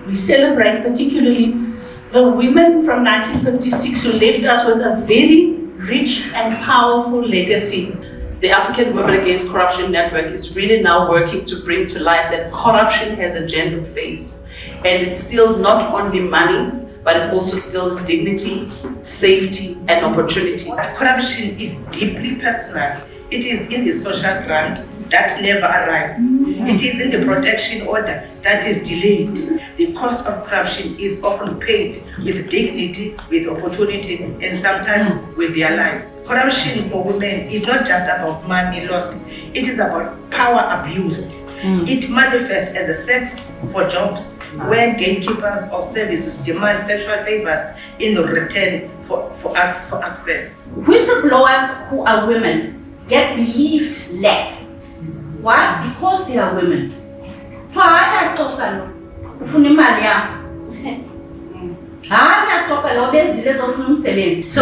We celebrate particularly the women from 1956 who left us with a very rich and powerful legacy. The African Women Against Corruption Network is really now working to bring to light that corruption has a gender face, and it steals not only money, but it also steals dignity, safety, and opportunity. Corruption is deeply personal. It is in the social grant that never arrives. It is in the protection order that is delayed. The cost of corruption is often paid with dignity, with opportunity, and sometimes with their lives. Corruption for women is not just about money lost, it is about power abused. It manifests as a sex for jobs, where gatekeepers of services demand sexual favors in return for access. Whistleblowers who are women get believed less. Why? Because they are women. So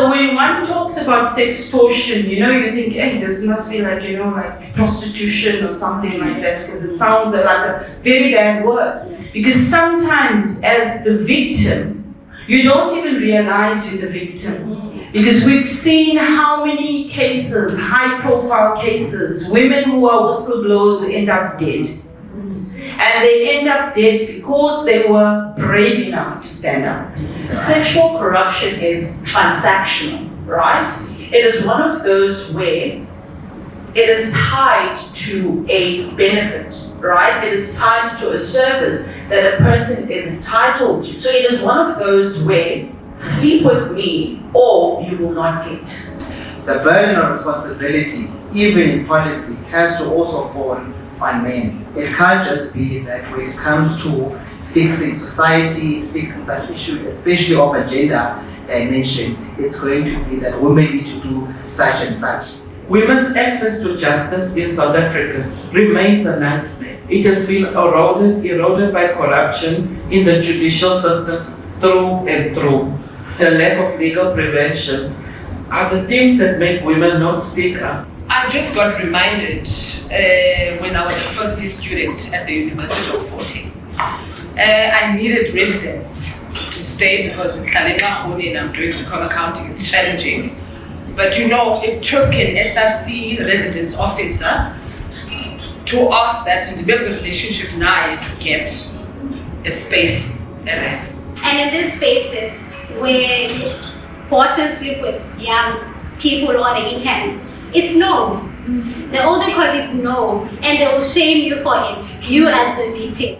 when one talks about sextortion, you think, hey, this must be like, like prostitution or something like that, because it sounds like a very bad word. Because sometimes as the victim, you don't even realize you're the victim. Because we've seen how many cases, high-profile cases, women who are whistleblowers who end up dead. And they end up dead because they were brave enough to stand up. Sexual corruption is transactional, right? It is one of those where it is tied to a benefit, right? It is tied to a service that a person is entitled to. So it is one of those where sleep with me or you will not get. The burden of responsibility, even in policy, has to also fall on men. It can't just be that when it comes to fixing society, fixing such issues, especially of a gender dimension, it's going to be that women need to do such and such. Women's access to justice in South Africa remains a nightmare. It has been eroded by corruption in the judicial systems through and through. The lack of legal prevention are the things that make women not speak up. I just got reminded when I was a first year student at the University of 14. I needed residents to stay because in Tlaleqahuni and I'm doing become accounting, it's challenging. But it took an SRC residence officer to ask that in the relationship now to get a space, a rest. And in these spaces where bosses sleep with young people or the interns, it's known. The older colleagues know, and they will shame you for it, you as the victim.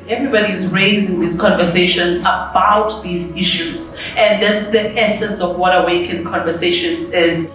Everybody is raising these conversations about these issues, and that's the essence of what AWACN Conversations is.